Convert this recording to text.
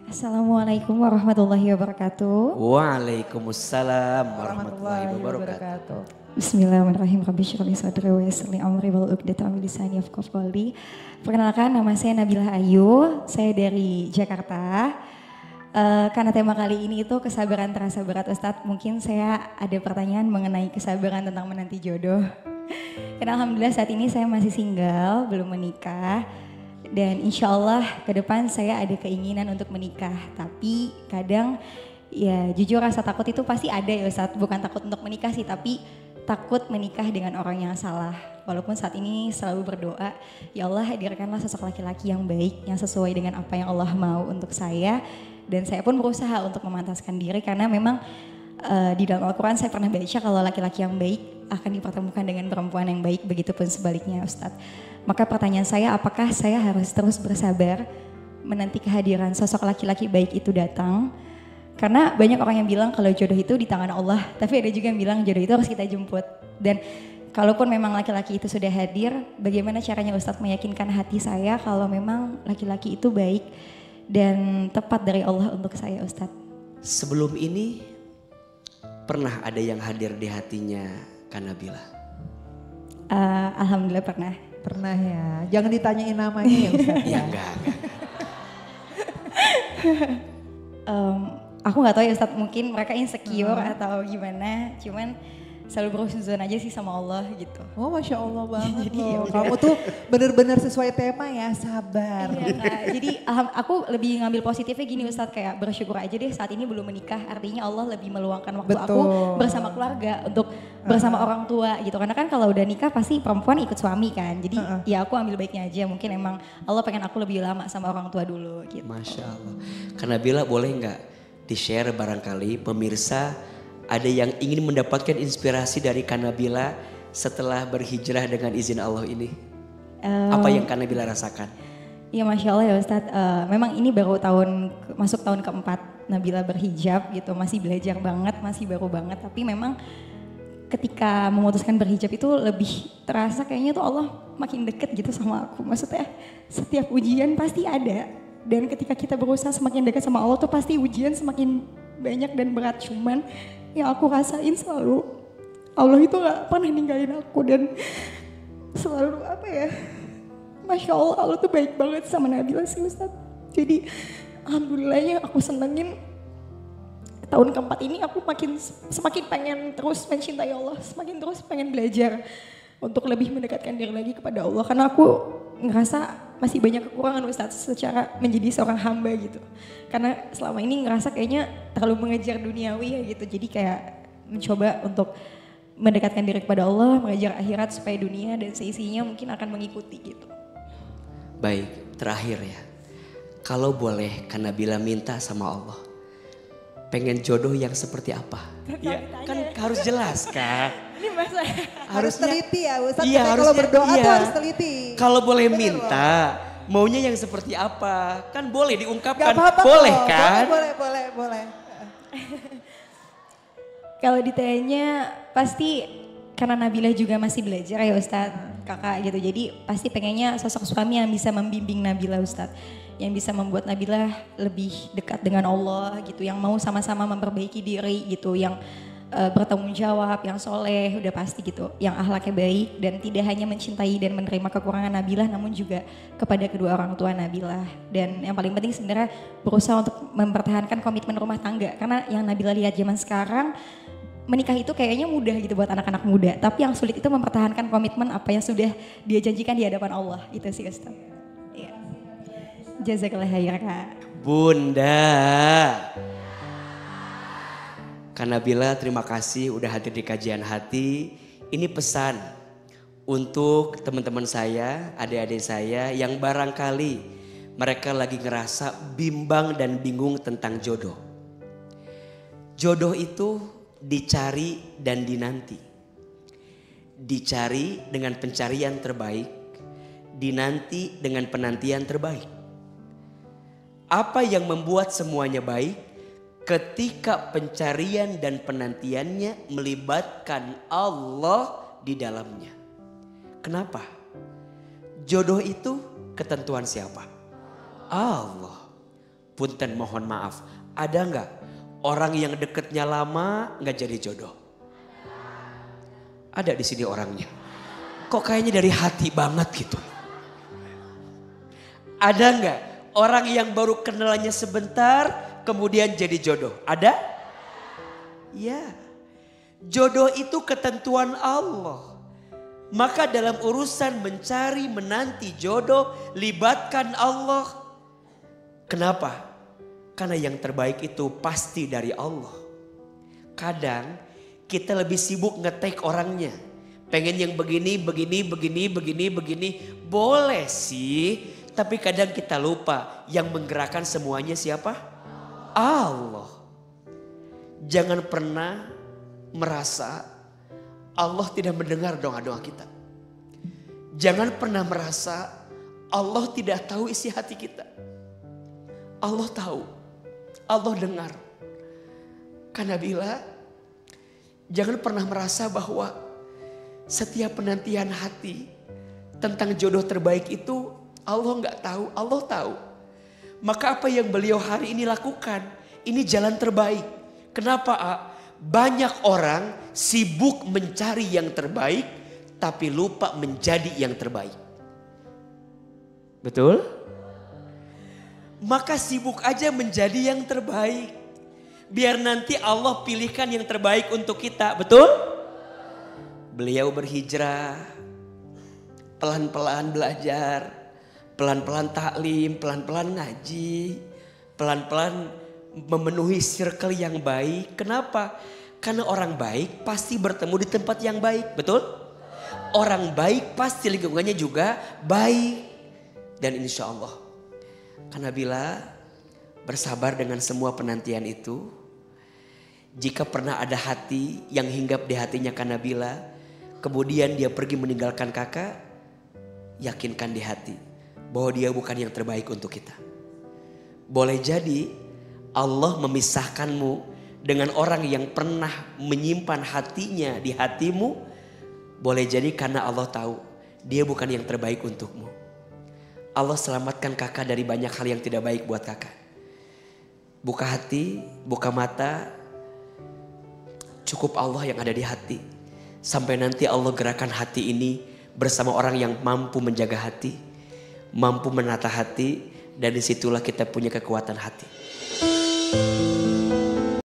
Assalamualaikum warahmatullahi wabarakatuh. Waalaikumsalam warahmatullahi wabarakatuh. Bismillahirrahmanirrahim. Rabbi shrah li sadri wa yassir li amri wahlul 'uqdatam min lisani yafqahu qawli. Perkenalkan, nama saya Nabila Ayu. Saya dari Jakarta. Karena tema kali ini itu kesabaran terasa berat, Ustadz. Mungkin saya ada pertanyaan mengenai kesabaran tentang menanti jodoh. Karena alhamdulillah saat ini saya masih single, belum menikah. Dan insya Allah ke depan saya ada keinginan untuk menikah. Tapi kadang ya jujur rasa takut itu pasti ada ya Ustadz. Bukan takut untuk menikah sih, tapi takut menikah dengan orang yang salah. Walaupun saat ini selalu berdoa, ya Allah hadirkanlah sosok laki-laki yang baik, yang sesuai dengan apa yang Allah mau untuk saya. Dan saya pun berusaha untuk memantaskan diri karena memang di dalam Al-Quran saya pernah baca kalau laki-laki yang baik akan dipertemukan dengan perempuan yang baik, begitupun sebaliknya Ustadz. Maka pertanyaan saya, apakah saya harus terus bersabar menanti kehadiran sosok laki-laki baik itu datang? Karena banyak orang yang bilang kalau jodoh itu di tangan Allah, tapi ada juga yang bilang jodoh itu harus kita jemput. Dan kalaupun memang laki-laki itu sudah hadir, bagaimana caranya Ustadz meyakinkan hati saya kalau memang laki-laki itu baik dan tepat dari Allah untuk saya, Ustadz? Sebelum ini pernah ada yang hadir di hatinya Kak Nabila? Alhamdulillah pernah. Pernah ya, jangan ditanyain namanya ya Ustadz. Ya enggak. Aku gak tahu ya Ustadz, mungkin mereka insecure atau gimana, cuman selalu berusaha aja sih sama Allah gitu. Oh Masya Allah banget Jadi, loh, ya kamu tuh bener-bener sesuai tema ya, sabar. Iya, Kak. Jadi aku lebih ngambil positifnya gini Ustadz, kayak bersyukur aja deh saat ini belum menikah, artinya Allah lebih meluangkan waktu aku bersama keluarga untuk bersama orang tua gitu. Karena kan kalau udah nikah pasti perempuan ikut suami kan, jadi ya aku ambil baiknya aja, mungkin emang Allah pengen aku lebih lama sama orang tua dulu gitu. Masya Allah. Kak Nabila boleh nggak di-share barangkali pemirsa ada yang ingin mendapatkan inspirasi dari Kak Nabila setelah berhijrah dengan izin Allah ini? Apa yang Kak Nabila rasakan? Iya Masya Allah ya Ustadz, memang ini baru masuk tahun keempat Nabila berhijab gitu, masih belajar banget, masih baru banget. Tapi memang ketika memutuskan berhijab itu lebih terasa kayaknya tuh Allah makin deket gitu sama aku. Maksudnya setiap ujian pasti ada, dan ketika kita berusaha semakin dekat sama Allah tuh pasti ujian semakin banyak dan berat. Cuman yang aku rasain selalu Allah itu gak pernah ninggalin aku, dan selalu apa ya, Masya Allah, Allah tuh baik banget sama Nabila sih Ustadz. Jadi alhamdulillahnya aku senengin tahun keempat ini aku semakin pengen terus mencintai Allah, semakin terus pengen belajar untuk lebih mendekatkan diri lagi kepada Allah. Karena aku ngerasa masih banyak kekurangan Ustadz secara menjadi seorang hamba gitu. Karena selama ini ngerasa kayaknya terlalu mengejar duniawi ya gitu. Jadi kayak mencoba untuk mendekatkan diri kepada Allah, mengejar akhirat supaya dunia dan seisinya mungkin akan mengikuti gitu. Baik, terakhir ya. Kalau boleh Kak Nabila minta sama Allah, pengen jodoh yang seperti apa? Ya, kan harus jelas Kak. Ini masa Harus teliti ya Ustadz, Iya, kalau berdoa iya. tuh harus teliti. Kalau boleh minta, maunya yang seperti apa? Kan boleh diungkapkan, Gak apa-apa boleh kok. kan? Boleh. Kalau ditanya pasti karena Nabila juga masih belajar ya Ustadz, kakak gitu. Jadi pasti pengennya sosok suami yang bisa membimbing Nabila Ustadz. Yang bisa membuat Nabila lebih dekat dengan Allah gitu. Yang mau sama-sama memperbaiki diri gitu. Yang bertanggung jawab, yang soleh udah pasti gitu. Yang akhlaknya baik dan tidak hanya mencintai dan menerima kekurangan Nabila, namun juga kepada kedua orang tua Nabila. Dan yang paling penting sebenarnya berusaha untuk mempertahankan komitmen rumah tangga. Karena yang Nabila lihat zaman sekarang, menikah itu kayaknya mudah gitu buat anak-anak muda. Tapi yang sulit itu mempertahankan komitmen apa yang sudah dia janjikan di hadapan Allah. Itu sih Ustaz. Iya. Jazakallah khair Kak. Bunda. Kak Nabila, terima kasih udah hadir di kajian hati. Ini pesan untuk teman-teman saya, adik-adik saya yang barangkali mereka lagi ngerasa bimbang dan bingung tentang jodoh. Jodoh itu dicari dan dinanti. Dicari dengan pencarian terbaik, dinanti dengan penantian terbaik. Apa yang membuat semuanya baik? Ketika pencarian dan penantiannya melibatkan Allah di dalamnya. Kenapa? Jodoh itu ketentuan siapa? Allah. Punten mohon maaf. Ada nggak orang yang deketnya lama nggak jadi jodoh? Ada di sini orangnya. Kok kayaknya dari hati banget gitu. Ada nggak orang yang baru kenalannya sebentar kemudian jadi jodoh? Ada? Ya. Jodoh itu ketentuan Allah. Maka dalam urusan mencari menanti jodoh libatkan Allah. Kenapa? Karena yang terbaik itu pasti dari Allah. Kadang kita lebih sibuk nge-take orangnya. Pengen yang begini. Boleh sih. Tapi kadang kita lupa yang menggerakkan semuanya siapa? Allah. Jangan pernah merasa Allah tidak mendengar doa-doa kita. Jangan pernah merasa Allah tidak tahu isi hati kita. Allah tahu, Allah dengar. Karena bila jangan pernah merasa bahwa setiap penantian hati tentang jodoh terbaik itu Allah nggak tahu, Allah tahu. Maka apa yang beliau hari ini lakukan, ini jalan terbaik. Kenapa? Banyak orang sibuk mencari yang terbaik, tapi lupa menjadi yang terbaik. Betul? Maka sibuk aja menjadi yang terbaik. Biar nanti Allah pilihkan yang terbaik untuk kita. Betul? Beliau berhijrah. Pelan-pelan belajar. Pelan-pelan taklim. Pelan-pelan ngaji. Pelan-pelan memenuhi circle yang baik. Kenapa? Karena orang baik pasti bertemu di tempat yang baik. Betul? Orang baik pasti lingkungannya juga baik. Dan insya Allah. Karena bila bersabar dengan semua penantian itu, jika pernah ada hati yang hinggap di hatinya Kanabila, kemudian dia pergi meninggalkan kakak, yakinkan di hati bahwa dia bukan yang terbaik untuk kita. Boleh jadi Allah memisahkanmu dengan orang yang pernah menyimpan hatinya di hatimu. Boleh jadi karena Allah tahu dia bukan yang terbaik untukmu. Allah selamatkan kakak dari banyak hal yang tidak baik buat kakak. Buka hati, buka mata. Cukup Allah yang ada di hati. Sampai nanti Allah gerakan hati ini bersama orang yang mampu menjaga hati. Mampu menata hati. Dan disitulah kita punya kekuatan hati.